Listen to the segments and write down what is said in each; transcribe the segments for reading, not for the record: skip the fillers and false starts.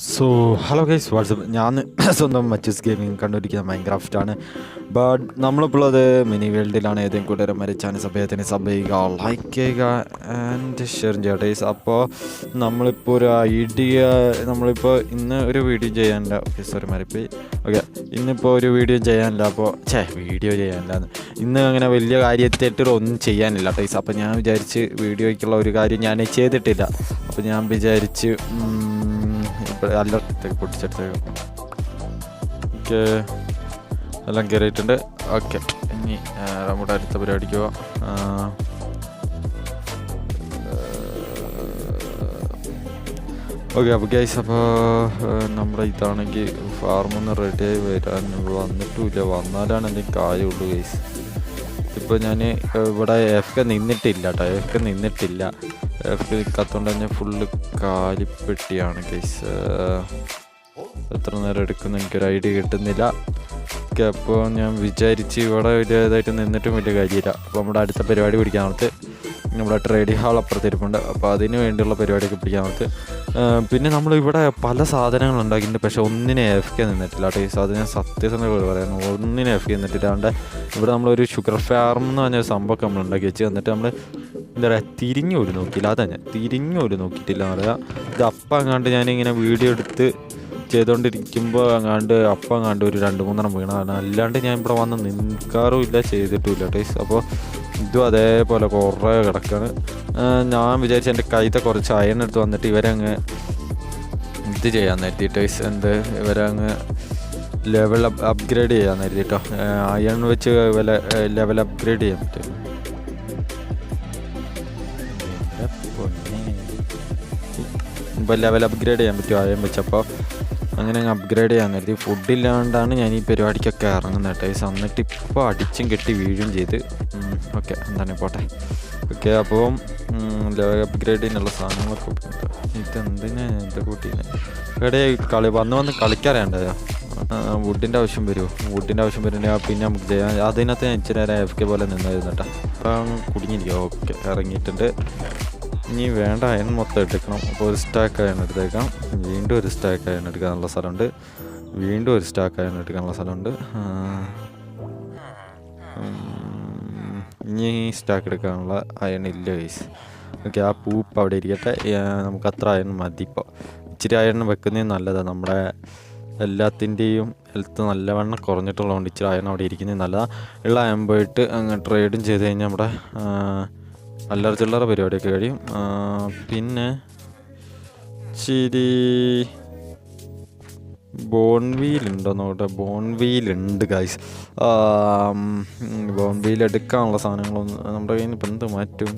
So hello guys WhatsApp ഞാൻ സ്വന്തം മച്ചസ് gaming കണ്ടുപിടിക്കുന്ന മൈൻക്രാഫ്റ്റാണ്. ബട്ട് നമ്മളിപ്പോൾ അത് മിനി വേൾഡിലാണ്. ഏതെങ്കിലും കൂട്ടുകാരന്മാരെ ചാനൽ സഭയത്തിന് സബ് ചെയ്യുക, ലൈക്ക് ചെയ്യുക ആൻഡ് ഷെയർ ചെയ്യുക ഗൈസ്. അപ്പോൾ നമ്മളിപ്പോൾ ഒരു ഐഡിയ, നമ്മളിപ്പോൾ ഇന്ന് ഒരു വീഡിയോ ചെയ്യാനില്ല. ഓക്കെ സോറി മാറിപ്പോയി. ഓക്കെ ഇന്നിപ്പോൾ ഒരു വീഡിയോ ചെയ്യാനില്ല. അപ്പോൾ വീഡിയോ ചെയ്യാനില്ല ഇന്ന് അങ്ങനെ വലിയ കാര്യത്തിട്ട് ഒന്നും ചെയ്യാനില്ല ഗൈസ്. അപ്പോൾ ഞാൻ വിചാരിച്ച് വീഡിയോയ്ക്കുള്ള ഒരു കാര്യം ഞാൻ ചെയ്തിട്ടില്ല. അപ്പോൾ ഞാൻ വിചാരിച്ച് അലർട്ട് പൊട്ടിച്ചെടുത്തേക്കാം. ഓക്കെ എല്ലാം കയറിയിട്ടുണ്ട്. ഓക്കെ ഇനി നമ്മുടെ അടുത്ത പരിപാടിക്ക് പോവാം. ഓക്കെ അപ്പോൾ ഗൈസ്, അപ്പോൾ നമ്മുടെ ഇതാണെങ്കിൽ ഫാർമൊന്ന് റെഡിയായി വന്നിട്ടുമില്ല. വന്നാലാണ് എന്തെങ്കിലും കാര്യമുള്ളൂ ഗൈസ്. ഇപ്പോൾ ഞാൻ ഇവിടെ എഫ് നിന്നിട്ടില്ല കേട്ടോ. എഫ് നിന്നിട്ടില്ല നിൽക്കാത്തതുകൊണ്ട് തന്നെ ഫുള്ള് കാലിപ്പെട്ടിയാണ് ഗൈസ്. എത്ര നേരം എടുക്കുന്നു എനിക്കൊരു ഐഡിയ കിട്ടുന്നില്ല. ഓക്കെ അപ്പോൾ ഞാൻ വിചാരിച്ച് ഇവിടെ വലിയതായിട്ട് നിന്നിട്ടും വലിയ കാര്യമില്ല. അപ്പോൾ നമ്മുടെ അടുത്ത പരിപാടി പിടിക്കാനകത്ത് നമ്മുടെ ട്രേഡിംഗ് ഹാൾ അപ്പുറത്തിരിപ്പുണ്ട്. അപ്പോൾ അതിന് വേണ്ടിയുള്ള പരിപാടിയൊക്കെ പിടിക്കാനകത്ത് പിന്നെ നമ്മളിവിടെ പല സാധനങ്ങൾ ഉണ്ടാക്കിയിട്ടുണ്ട്. പക്ഷേ ഒന്നിനെ എഫ് കെ നിന്നിട്ടില്ല കേട്ടോ. അത് ഞാൻ സത്യസന്ധത പറയുന്നു, ഒന്നിനെ എഫ് കെ നിന്നിട്ടില്ല. അതുകൊണ്ട് ഇവിടെ നമ്മളൊരു ഷുഗർ ഫാം എന്ന് പറഞ്ഞൊരു സംഭവമൊക്കെ നമ്മൾ ഉണ്ടാക്കി വെച്ച് എന്നിട്ട് നമ്മൾ എന്താ പറയുക തിരിഞ്ഞു പോലും നോക്കിയില്ല. അതാ ഞാൻ തിരിഞ്ഞു പോലും നോക്കിയിട്ടില്ല എന്ന് പറയാം. ഇത് അപ്പം അങ്ങാണ്ട് ഞാനിങ്ങനെ വീഡിയോ എടുത്ത് ചെയ്തുകൊണ്ടിരിക്കുമ്പോൾ അങ്ങാണ്ട് ഒരു 2-3 വീണതാണ്. അല്ലാണ്ട് ഞാൻ ഇവിടെ വന്ന് നിൽക്കാറും ഇല്ല, ചെയ്തിട്ടുമില്ല ടൈസ്. അപ്പോൾ ഇതും അതേപോലെ കുറേ കിടക്കാണ്. ഞാൻ വിചാരിച്ചു എൻ്റെ കൈത്തെ കുറച്ച് അയൺ എടുത്ത് വന്നിട്ട് ഇവരങ്ങ് ഇത് ചെയ്യാൻ നേരത്തി ടൈസ്. ഇവരങ്ങ് ലെവൽ അപ്ഗ്രേഡ് ചെയ്യാൻ നേരത്തി കേട്ടോ. അയൺ വെച്ച് ലെവൽ അപ്ഗ്രേഡ് ചെയ്യാൻ പറ്റും. ഇപ്പോൾ ലെവൽ അപ്ഗ്രേഡ് ചെയ്യാൻ പറ്റും അയൺ വെച്ചപ്പോൾ. അങ്ങനെ അപ്ഗ്രേഡ് ചെയ്യാൻ നേരത്തി ഫുഡില്ലാണ്ടാണ് ഞാൻ ഈ പരിപാടിക്കൊക്കെ ഇറങ്ങുന്നത് കേട്ടോ. എന്നിട്ട് ഇപ്പോൾ അടിച്ചും കെട്ടി വീഴുകയും ചെയ്ത്. ഓക്കെ എന്താണ് പോട്ടെ. ഓക്കെ അപ്പോൾ ലെവൽ അപ്ഗ്രേഡ് ചെയ്യാനുള്ള സാധനങ്ങളൊക്കെ ഇതെന്തിനാ ഇത് കൂട്ടിന് ഇവിടെ വന്ന് കളിക്കാറിയാണ്ടോ. വുഡിൻ്റെ ആവശ്യം വരുമോ? വുഡിൻ്റെ ആവശ്യം വരുന്നുണ്ടെങ്കിൽ പിന്നെ നമുക്ക് ചെയ്യാം. അതിനകത്ത് ഞാൻ ഇച്ചിരി നേരം എഫ് കെ പോലെ നിന്നായിരുന്നു കേട്ടോ. അപ്പം കുടുങ്ങിയിരിക്കുക. ഓക്കെ ഇറങ്ങിയിട്ടുണ്ട്. ഇനി വേണ്ട അയൺ മൊത്തം എടുക്കണം. അപ്പോൾ ഒരു സ്റ്റാക്ക് അയൺ എടുത്തേക്കാം. വീണ്ടും ഒരു സ്റ്റാക്ക് അയൺ എടുക്കാനുള്ള സ്ഥലമുണ്ട്. വീണ്ടും ഒരു സ്റ്റാക്ക് അയൺ എടുക്കാനുള്ള സ്ഥലമുണ്ട്. ഇനി സ്റ്റാക്ക് എടുക്കാനുള്ള അയൺ ഇല്ല ഗൈസ്. ഓക്കെ ആ പൂപ്പ് അവിടെ ഇരിക്കട്ടെ. നമുക്ക് അത്ര അയൺ മതി. ഇപ്പോൾ ഇച്ചിരി അയൺ വെക്കുന്നത് നല്ലതാണ്. നമ്മുടെ എല്ലാത്തിൻ്റെയും ഹെൽത്ത് നല്ലവണ്ണം കുറഞ്ഞിട്ടുള്ളതുകൊണ്ട് ഇച്ചിരി അയൺ അവിടെ ഇരിക്കുന്നത് നല്ലതാണ്. ഉള്ള അയൺ പോയിട്ട് അങ്ങ് ട്രേഡും ചെയ്ത് കഴിഞ്ഞാൽ നമ്മുടെ അല്ലറ ചില്ലറ പരിപാടിയൊക്കെ കഴിയും. പിന്നെ ഇച്ചിരി ബോൺവീലുണ്ടോ നോക്കട്ടെ. ബോൺവീലുണ്ട് ഗൈസ്. ബോൺവീൽ എടുക്കാനുള്ള സാധനങ്ങളൊന്നും നമ്മുടെ കയ്യിൽ നിന്ന് ഇപ്പം എന്ത് മാറ്റും?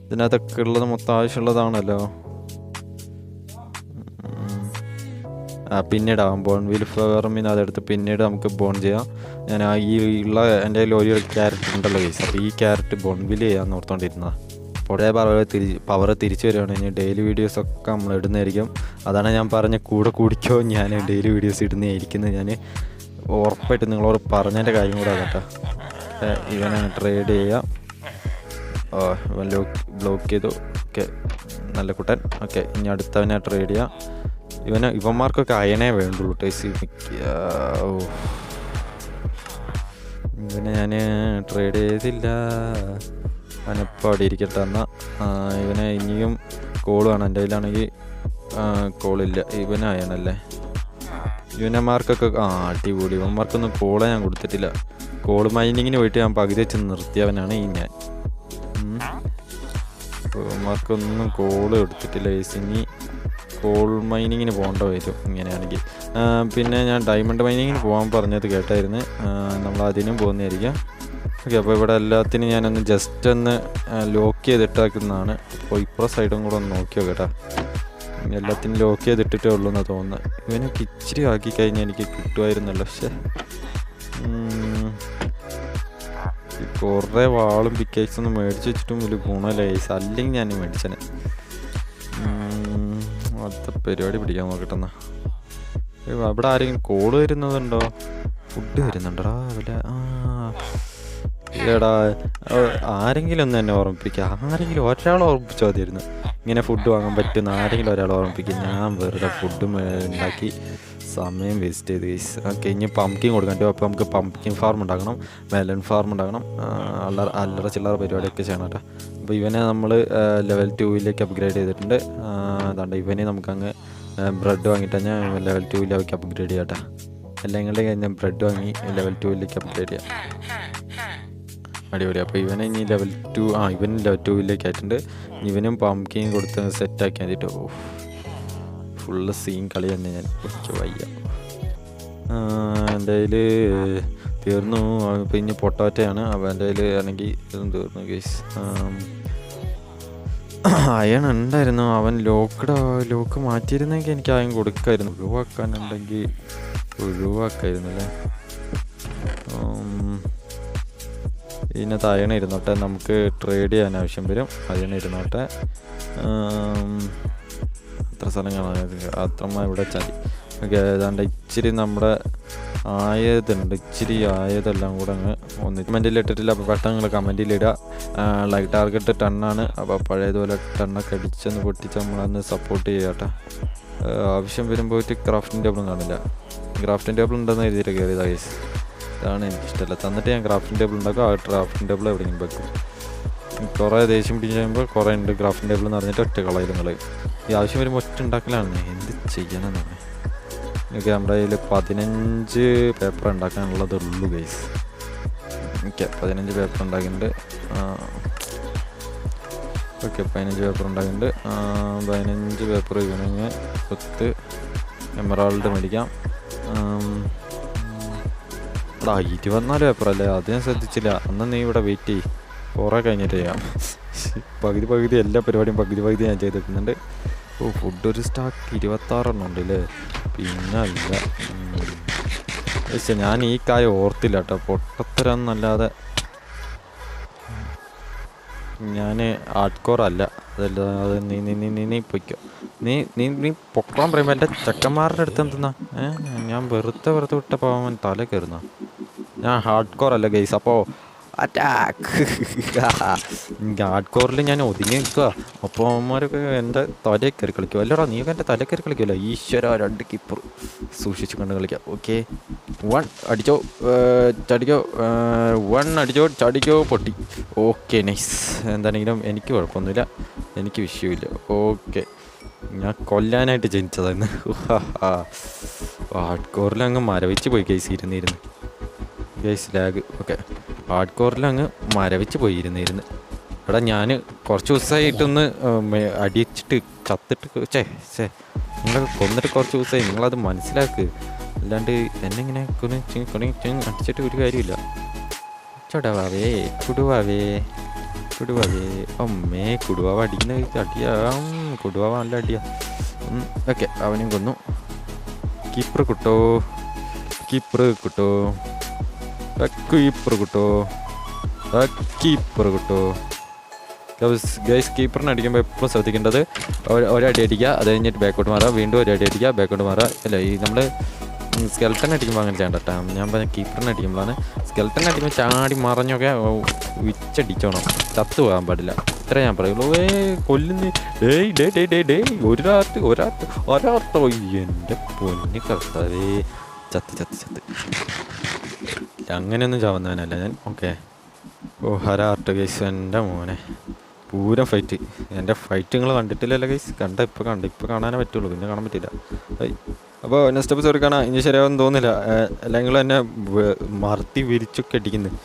ഇതിനകത്തൊക്കെ ഉള്ളത് മൊത്തം ആവശ്യമുള്ളതാണല്ലോ. പിന്നീടാവും ബോൺവീൽ ഫാർമിന് അതെടുത്ത് പിന്നീട് നമുക്ക് ബോൺ ചെയ്യാം. ഞാൻ ഈ ഉള്ള എൻ്റെ കയ്യിൽ ഒരു ക്യാരറ്റ് ഉണ്ടല്ലോ ഗൈസ്. അപ്പോൾ ഈ ക്യാരറ്റ് ബോൺവീൽ ചെയ്യാമെന്ന് ഓർത്തുകൊണ്ടിരുന്നതാണ്. പുഴയ പവർ തിരിച്ചു വരികയാണെങ്കിൽ ഡെയിലി വീഡിയോസൊക്കെ നമ്മൾ ഇടുന്നതായിരിക്കും. അതാണ് ഞാൻ പറഞ്ഞ കൂടെ കൂടിക്കോ ഞാൻ ഡെയിലി വീഡിയോസ് ഇടുന്നതായിരിക്കുന്നത്. ഞാൻ ഉറപ്പായിട്ട് നിങ്ങളോട് പറഞ്ഞതിൻ്റെ കാര്യം കൂടെ കേട്ടോ. ഇവനെ ട്രേഡ് ചെയ്യാം. ഇവൻ ബ്ലോക്ക് ചെയ്തു. ഓക്കെ നല്ല കുട്ടൻ. ഓക്കെ ഇനി അടുത്തവനെ ട്രേഡ് ചെയ്യാം. ഇവന്മാർക്കൊക്കെ അയണേ വേണ്ടുള്ളൂ ടേസ്റ്റ്. ഇവനെ ഞാൻ ട്രേഡ് ചെയ്തില്ല. അവനിപ്പോൾ അവിടെ ഇരിക്കട്ടെ. എന്നാൽ ഇവനെ ഇനിയും കോൾ വേണം. എൻ്റെ കയ്യിലാണെങ്കിൽ കോളില്ല. ഇവനായണല്ലേ. ഇവനമാർക്കൊക്കെ അടിപൊളി. ഇവന്മാർക്കൊന്നും കോളെ ഞാൻ കൊടുത്തിട്ടില്ല. കോൾ മൈനിങ്ങിന് പോയിട്ട് ഞാൻ പകുതി വെച്ച് നിർത്തിയവനാണ് ഈ ഞാൻ. ഇവന്മാർക്കൊന്നും കോള് കൊടുത്തിട്ടില്ല. ഇനി കോൾ മൈനിങ്ങിന് പോകേണ്ട വരും ഇങ്ങനെയാണെങ്കിൽ. പിന്നെ ഞാൻ ഡയമണ്ട് മൈനിങ്ങിന് പോകാൻ പറഞ്ഞത് കേട്ടായിരുന്നു. നമ്മൾ അതിനും പോകുന്നതായിരിക്കാം. ഓക്കെ അപ്പോൾ ഇവിടെ എല്ലാത്തിനും ഞാനൊന്ന് ജസ്റ്റ് ഒന്ന് ലോക്ക് ചെയ്തിട്ടാക്കുന്നതാണ്. അപ്പോൾ ഇപ്പുറ സൈഡും കൂടെ ഒന്ന് നോക്കിയോ കേട്ടോ. എല്ലാത്തിനും ലോക്ക് ചെയ്തിട്ടിട്ടേ ഉള്ളൂ എന്നാണ് തോന്നുന്നത്. ഇവനൊക്കെ ഇച്ചിരി ആക്കി കഴിഞ്ഞാൽ എനിക്ക് കിട്ടുമായിരുന്നല്ലോ. പക്ഷേ കുറേ വാളും പിക്കേക്സൊന്നും മേടിച്ച് വെച്ചിട്ടും വലിയ ഗുണമില്ല ഗൈസ്. അല്ലെങ്കിൽ ഞാൻ മേടിച്ചനെ. അടുത്ത പരിപാടി പിടിക്കാൻ നോക്കട്ടെന്നാ. ഇവിടെ ആരെങ്കിലും കോള് വരുന്നതുണ്ടോ? ഫുഡ് വരുന്നുണ്ടോ? വല്ല എടാ ആരെങ്കിലും ഒന്ന് എന്നെ ഓർമ്മിപ്പിക്കുക, ആരെങ്കിലും ഒരാൾ ഓർമ്മിപ്പിച്ചാൽ മതിയായിരുന്നു. ഇങ്ങനെ ഫുഡ് വാങ്ങാൻ പറ്റുന്ന ആരെങ്കിലും ഒരാൾ ഓർമ്മിപ്പിക്കുക. ഞാൻ വെറുതെ ഫുഡ് ഉണ്ടാക്കി സമയം വേസ്റ്റ് ചെയ്ത് ഗൈസ്. ഓക്കെ, ഇനി പംകിൻ കൊടുക്കാൻ. അപ്പോൾ നമുക്ക് പംകിൻ ഫാർം ഉണ്ടാക്കണം, മെലൺ ഫാർം ഉണ്ടാക്കണം, അല്ലറ ചില്ലറ പരിപാടിയൊക്കെ ചെയ്യണം കേട്ടോ. അപ്പോൾ ഇവനെ നമ്മൾ ലെവൽ 2 അപ്ഗ്രേഡ് ചെയ്തിട്ടുണ്ട്. അതുകൊണ്ട് ഇവനെ നമുക്കങ്ങ് ബ്രെഡ് വാങ്ങിയിട്ട് കഴിഞ്ഞാൽ ലെവൽ 2 അപ്ഗ്രേഡ് ചെയ്യാം കേട്ടോ. അല്ലെങ്കിൽ കഴിഞ്ഞാൽ ബ്രെഡ് വാങ്ങി ലെവൽ 2 അപ്ഗ്രേഡ് ചെയ്യാം. അടിപൊളി. അപ്പോൾ ഇവനെ ഇനി ലെവൽ 2 ഇവൻ ലെവൽ 2 ആയിട്ടുണ്ട്. ഇവനും പംകിൻ കൊടുത്ത് സെറ്റാക്കി വേണ്ടിയിട്ട് ഫുള്ള് സീൻ കളി തന്നെ. ഞാൻ എനിക്ക് വയ്യ. എൻ്റെ കയ്യിൽ തീർന്നു. ഇപ്പം ഇനി പൊട്ടാറ്റയാണ്. അപ്പോൾ എൻ്റെ കയ്യിൽ ആണെങ്കിൽ ഇതും തീർന്നു ഗൈസ്. അയൺ ഉണ്ടായിരുന്നു. അവൻ ലോക്ക് മാറ്റിയിരുന്നെങ്കിൽ എനിക്ക് അയൺ കൊടുക്കായിരുന്നു. ഒഴിവാക്കാനുണ്ടെങ്കിൽ ഒഴിവാക്കായിരുന്നു അല്ലേ. ഇതിനകത്ത് അയൺ ഇരുന്നോട്ടെ, നമുക്ക് ട്രേഡ് ചെയ്യാൻ ആവശ്യം വരും. അയൺ ഇരുന്നോട്ടെ. എത്ര സ്ഥലങ്ങളാണ് അത്രമ്മ ഇവിടെ ചതി. ഓക്കെ, ഏതാണ്ട് ഇച്ചിരി നമ്മുടെ ആയതെല്ലാം കൂടെ അങ്ങ് ഒന്ന് കമൻറ്റിൽ ഇട്ടിട്ടില്ല. അപ്പോൾ പെട്ടെന്ന് നിങ്ങൾ കമൻറ്റിലിടുക. ലൈക്ക് ടാർഗറ്റ് 10 ആണ്. അപ്പോൾ പഴയതുപോലെ 10 അടിച്ചൊന്ന് പൊട്ടിച്ച് നമ്മളന്ന് സപ്പോർട്ട് ചെയ്യുക കേട്ടോ. ആവശ്യം വരുമ്പോൾ ക്രാഫ്റ്റിംഗ് ടേബിളും കാണില്ല. ക്രാഫ്റ്റിംഗ് ടേബിൾ ഉണ്ടെന്ന് എഴുതിയിട്ട് കയറിയതാ ഗൈസ്. ഇതാണ് എനിക്കിഷ്ടമല്ല. തന്നിട്ട് ഞാൻ ക്രാഫ്റ്റിംഗ് ടേബിൾ ഉണ്ടാക്കും. ആ ക്രാഫ്റ്റിംഗ് ടേബിൾ എവിടെയെങ്കിലും വെക്കും. കുറേ ദേഷ്യം പിടിച്ച് കഴിയുമ്പോൾ കുറേ ഉണ്ട് ക്രാഫ്റ്റിംഗ് ടേബിൾ എന്ന് പറഞ്ഞിട്ട് ഒറ്റ കളയിൽ നിങ്ങൾ ഈ ആവശ്യം വരുമ്പോൾ ഒറ്റ ഉണ്ടാക്കലാണ്. എന്ത് ചെയ്യണമെന്നാണ്. ഓക്കെ, നമ്മുടെ കയ്യിൽ 15 പേപ്പർ ഉണ്ടാക്കാനുള്ളതുള്ളൂ ഗൈസ്. ഓക്കെ, 15 പേപ്പർ ഉണ്ടാക്കിയിട്ടുണ്ട്. ഓക്കെ, 15 പേപ്പർ ഉണ്ടാക്കിയിട്ടുണ്ട്. 15 പേപ്പർ ഇവനങ്ങ് 10 എമറാൾഡ് മേടിക്കാം. 24 പേപ്പറല്ലേ, അത് ഞാൻ ശ്രദ്ധിച്ചില്ല. അന്ന് നീ ഇവിടെ വെയിറ്റ് ചെയ്യും, കുറേ കഴിഞ്ഞിട്ട് ചെയ്യാം. പകുതി എല്ലാ പരിപാടിയും പകുതി ഞാൻ ചെയ്തിരിക്കുന്നുണ്ട്. ഫുഡ് ഒരു സ്റ്റാക്ക് 26 ഉണ്ട് അല്ലേ. പിന്നെ അല്ല പക്ഷേ ഞാൻ ഈ കാര്യം ഓർത്തില്ല കേട്ടോ. പൊട്ടത്തരന്നല്ലാതെ ഞാൻ ഹാർഡ് കോർ അല്ല. അതല്ല, അത് നീ പൊയ്ക്കോ. നീ പൊക്കാൻ പറയുമ്പോൾ എൻ്റെ ചെക്കന്മാരുടെ അടുത്ത് എന്തെന്നാ ഞാൻ വെറുതെ വിട്ട പോകാൻ തല കയറുന്ന. ഞാൻ ഹാർഡ് കോർ അല്ല ഗൈസ്. അപ്പോൾ അറ്റാക്ക് ഹാർഡ് കോറിൽ ഞാൻ ഒതുങ്ങി നിൽക്കുക. അപ്പോൾ അവന്മാരൊക്കെ എൻ്റെ തലയിൽ കയറി കളിക്കും. അല്ലടാ, നീയൊക്കെ എൻ്റെ തലയിൽ കയറി കളിക്കുമല്ലോ. ഈശ്വര, 2 കീപ്പർ സൂക്ഷിച്ച് കണ്ട് കളിക്കാം. ഓക്കെ, 1 അടിച്ചോ ചടിക്കോ, 1 അടിച്ചോ ചടിക്കോ, പൊട്ടി. Okay, nice. എന്താണെങ്കിലും എനിക്ക് കുഴപ്പമൊന്നുമില്ല, എനിക്ക് വിഷയമില്ല. ഓക്കെ, ഞാൻ കൊല്ലാനായിട്ട് ജനിച്ചതായിരുന്നു. ഹാർഡ് കോറിൽ അങ്ങ് മരവിച്ച് പോയി ഗൈസ്. ഇരുന്നിരുന്ന് ഗൈസ് ലാഗ്. ഓക്കെ, ഹാർഡ് കോറിൽ അങ്ങ് മരവിച്ച് പോയി ഇരുന്നിരുന്ന്. എടാ, ഞാൻ കുറച്ച് ദിവസമായിട്ടൊന്ന് അടിച്ചിട്ട് ചത്തിട്ട് നിങ്ങളൊക്കെ കൊന്നിട്ട് കുറച്ച് ദിവസമായി. നിങ്ങളത് മനസ്സിലാക്ക്. അല്ലാണ്ട് എന്നെ ഇങ്ങനെ അടിച്ചിട്ട് ഒരു കാര്യമില്ല. ചൊടവാവേ കുടുവാവേ അമ്മേ, കുടുവാവ് അടിക്കുന്ന അടിയാ. കുടുവാവ് നല്ല അടിയാ. ഓക്കെ, അവനും കൊന്നു. കീപ്പർ കിട്ടോ ഗൈസ്. കീപ്പറിനെ അടിക്കുമ്പോൾ എപ്പോഴും ശ്രദ്ധിക്കേണ്ടത് ഒരടി അടിക്കുക, അത് കഴിഞ്ഞിട്ട് ബാക്കോട്ട് മാറുക, വീണ്ടും ഒരടി അടിക്കുക, ബാക്കോട്ട് മാറുക. അല്ല, ഈ നമ്മൾ സ്കെൽട്ടൻ അടിക്കുമ്പോൾ അങ്ങനെ ചെയ്യണ്ട കേട്ടോ. ഞാൻ പറഞ്ഞ കീപ്പറിനെ അടിക്കുമ്പോഴാണ്. സ്കെൽട്ടൻ അടിക്കുമ്പോൾ ചാടി മറഞ്ഞൊക്കെ വിച്ചടിച്ചോണം, ചത്തു പോകാൻ പാടില്ല. ഇത്ര ഞാൻ പറയുള്ളൂ. കൊല്ലുന്ന ഒരാട്ടോ എൻ്റെ പൊന്ന് കർത്താവേ. ചത്ത് അങ്ങനെയൊന്നും ചാവുന്നവനല്ല ഞാൻ. ഓക്കെ, ഹരാർട്ട് ഗൈസ്. എൻ്റെ മോനെ പൂരം ഫൈറ്റ്. എൻ്റെ ഫൈറ്റ് നിങ്ങൾ കണ്ടിട്ടില്ലല്ലോ ഗൈസ്. ഇപ്പോൾ കാണാനേ പറ്റുള്ളൂ, പിന്നെ കാണാൻ പറ്റില്ല. അപ്പോൾ നെക്സ്റ്റ് എപ്പിസോഡ് കാണാം. ഇനി ശരിയാവുമെന്ന് തോന്നുന്നില്ല. അല്ലെങ്കിൽ എന്നെ മർത്തി വിരിച്ചൊക്കെ അടിക്കുന്നത്.